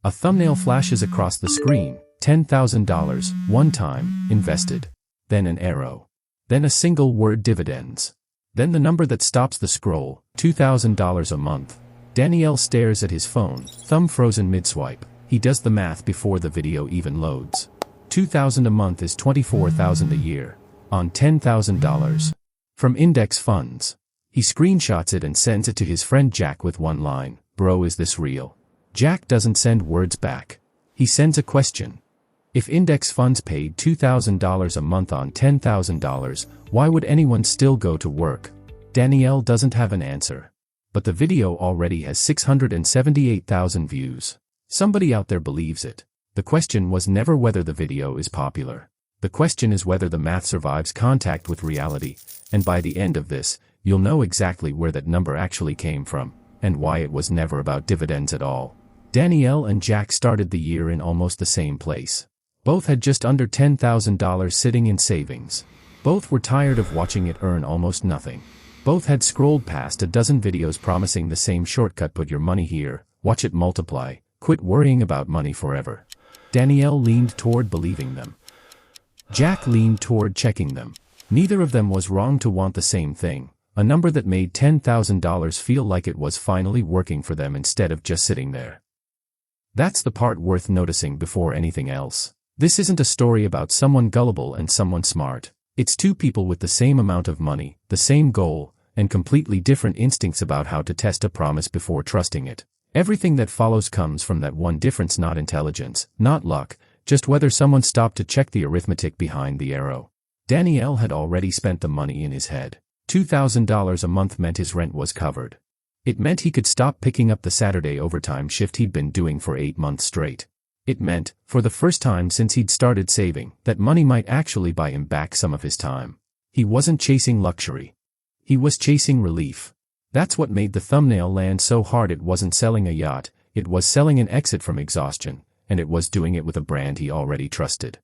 A thumbnail flashes across the screen, $10,000, one time, invested. Then an arrow. Then a single word dividends. Then the number that stops the scroll, $2,000 a month. Daniel stares at his phone, thumb frozen mid-swipe. He does the math before the video even loads. $2,000 a month is $24,000 a year. On $10,000. From index funds. He screenshots it and sends it to his friend Jack with one line, "Bro, is this real?" Jack doesn't send words back. He sends a question. If index funds paid $2,000 a month on $10,000, why would anyone still go to work? Danielle doesn't have an answer. But the video already has 678,000 views. Somebody out there believes it. The question was never whether the video is popular. The question is whether the math survives contact with reality, and by the end of this, you'll know exactly where that number actually came from, and why it was never about dividends at all. Danielle and Jack started the year in almost the same place. Both had just under $10,000 sitting in savings. Both were tired of watching it earn almost nothing. Both had scrolled past a dozen videos promising the same shortcut: put your money here, watch it multiply, quit worrying about money forever. Danielle leaned toward believing them. Jack leaned toward checking them. Neither of them was wrong to want the same thing, a number that made $10,000 feel like it was finally working for them instead of just sitting there. That's the part worth noticing before anything else. This isn't a story about someone gullible and someone smart. It's two people with the same amount of money, the same goal, and completely different instincts about how to test a promise before trusting it. Everything that follows comes from that one difference: not intelligence, not luck, just whether someone stopped to check the arithmetic behind the arrow. Danielle had already spent the money in his head. $2,000 a month meant his rent was covered. It meant he could stop picking up the Saturday overtime shift he'd been doing for 8 months straight. It meant, for the first time since he'd started saving, that money might actually buy him back some of his time. He wasn't chasing luxury. He was chasing relief. That's what made the thumbnail land so hard. It wasn't selling a yacht, it was selling an exit from exhaustion, and it was doing it with a brand he already trusted.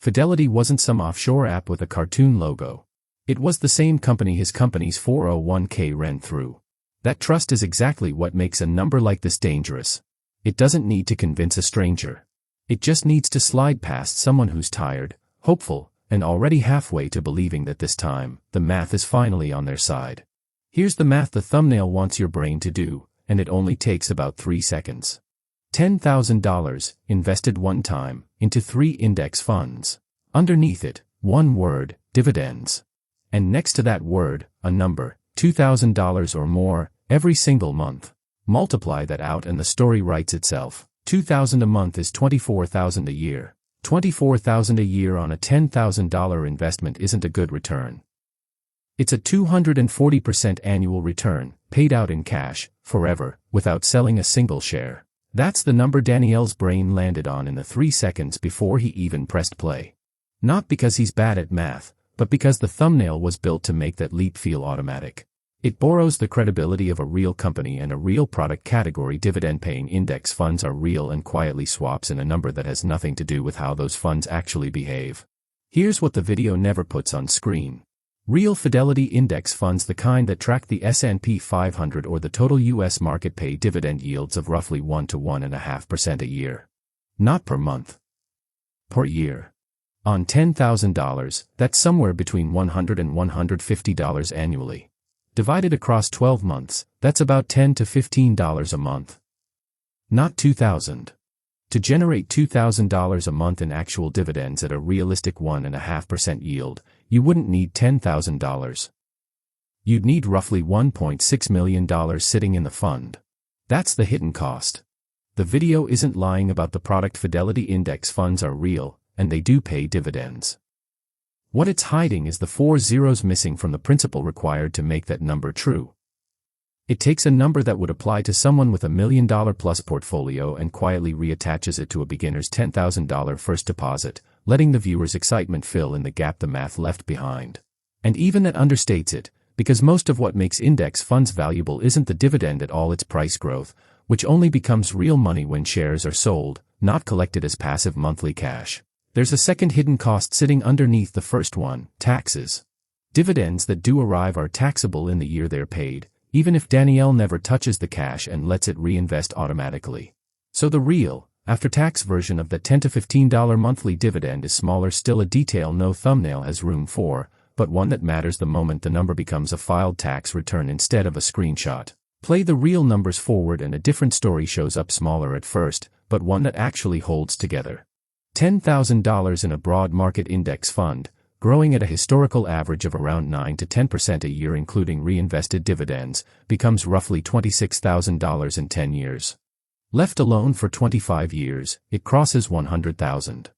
Fidelity wasn't some offshore app with a cartoon logo. It was the same company his company's 401k ran through. That trust is exactly what makes a number like this dangerous. It doesn't need to convince a stranger. It just needs to slide past someone who's tired, hopeful, and already halfway to believing that this time, the math is finally on their side. Here's the math the thumbnail wants your brain to do, and it only takes about 3 seconds. $10,000, invested one time, into 3 index funds. Underneath it, one word, dividends. And next to that word, a number, $2,000 or more, every single month. Multiply that out and the story writes itself. $2,000 a month is $24,000 a year. $24,000 a year on a $10,000 investment isn't a good return. It's a 240% annual return, paid out in cash, forever, without selling a single share. That's the number Danielle's brain landed on in the 3 seconds before he even pressed play. Not because he's bad at math, but because the thumbnail was built to make that leap feel automatic. It borrows the credibility of a real company and a real product category. Dividend-paying index funds are real and quietly swaps in a number that has nothing to do with how those funds actually behave. Here's what the video never puts on screen. Real Fidelity index funds, the kind that track the S&P 500 or the total U.S. market, pay dividend yields of roughly 1 to 1.5% a year. Not per month. Per year. On $10,000, that's somewhere between $100 and $150 annually. Divided across 12 months, that's about $10 to $15 a month. Not $2,000. To generate $2,000 a month in actual dividends at a realistic 1.5% yield, you wouldn't need $10,000. You'd need roughly $1.6 million sitting in the fund. That's the hidden cost. The video isn't lying about the product. Fidelity index funds are real, and they do pay dividends. What it's hiding is the 4 zeros missing from the principal required to make that number true. It takes a number that would apply to someone with $1 million plus portfolio and quietly reattaches it to a beginner's $10,000 first deposit, letting the viewer's excitement fill in the gap the math left behind. And even that understates it, because most of what makes index funds valuable isn't the dividend at all, it's price growth, which only becomes real money when shares are sold, not collected as passive monthly cash. There's a second hidden cost sitting underneath the first one: taxes. Dividends that do arrive are taxable in the year they're paid, even if Danielle never touches the cash and lets it reinvest automatically. So the real, After-tax version of the $10 to $15 monthly dividend is smaller, still a detail no thumbnail has room for, but one that matters the moment the number becomes a filed tax return instead of a screenshot. Play the real numbers forward and a different story shows up, smaller at first, but one that actually holds together. $10,000 in a broad market index fund, growing at a historical average of around 9 to 10% a year including reinvested dividends, becomes roughly $26,000 in 10 years. Left alone for 25 years, it crosses $100,000.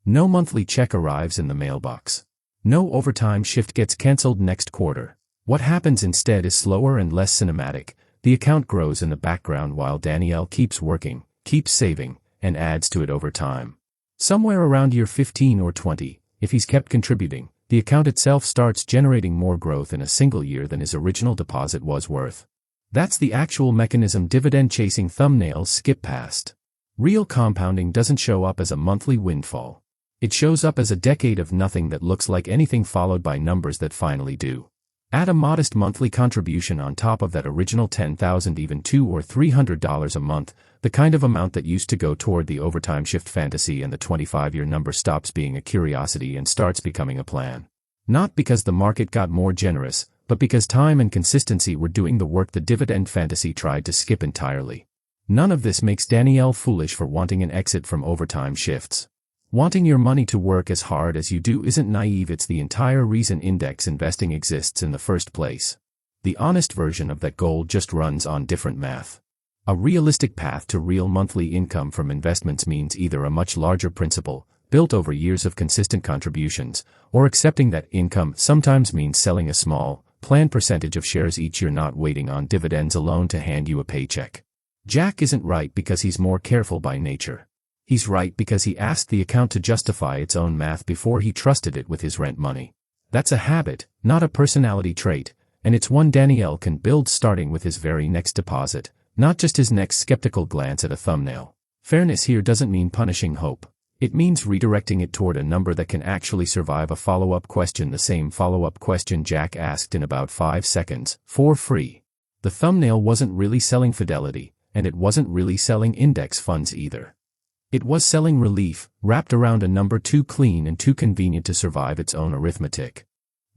No monthly check arrives in the mailbox. No overtime shift gets cancelled next quarter. What happens instead is slower and less cinematic. The account grows in the background while Danielle keeps working, keeps saving, and adds to it over time. Somewhere around year 15 or 20, if he's kept contributing, the account itself starts generating more growth in a single year than his original deposit was worth. That's the actual mechanism dividend-chasing thumbnails skip past. Real compounding doesn't show up as a monthly windfall. It shows up as a decade of nothing that looks like anything followed by numbers that finally do. Add a modest monthly contribution on top of that original $10,000, even $200 or $300 a month, the kind of amount that used to go toward the overtime shift fantasy, and the 25-year number stops being a curiosity and starts becoming a plan. Not because the market got more generous, but because time and consistency were doing the work the dividend fantasy tried to skip entirely. None of this makes Danielle foolish for wanting an exit from overtime shifts. Wanting your money to work as hard as you do isn't naive, it's the entire reason index investing exists in the first place. The honest version of that goal just runs on different math. A realistic path to real monthly income from investments means either a much larger principal, built over years of consistent contributions, or accepting that income sometimes means selling a small, planned percentage of shares each year, not waiting on dividends alone to hand you a paycheck. Jack isn't right because he's more careful by nature. He's right because he asked the account to justify its own math before he trusted it with his rent money. That's a habit, not a personality trait, and it's one Danielle can build starting with his very next deposit, not just his next skeptical glance at a thumbnail. Fairness here doesn't mean punishing hope. It means redirecting it toward a number that can actually survive a follow-up question, the same follow-up question Jack asked in about 5 seconds, for free. The thumbnail wasn't really selling Fidelity, and it wasn't really selling index funds either. It was selling relief, wrapped around a number too clean and too convenient to survive its own arithmetic.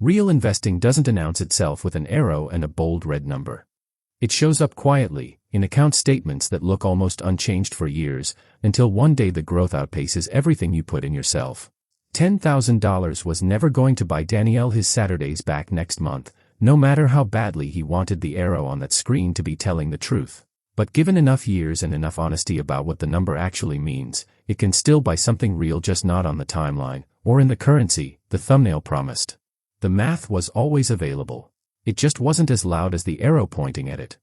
Real investing doesn't announce itself with an arrow and a bold red number. It shows up quietly, in account statements that look almost unchanged for years, until one day the growth outpaces everything you put in yourself. $10,000 was never going to buy Danielle his Saturdays back next month, no matter how badly he wanted the arrow on that screen to be telling the truth. But given enough years and enough honesty about what the number actually means, it can still buy something real, just not on the timeline, or in the currency the thumbnail promised. The math was always available. It just wasn't as loud as the arrow pointing at it.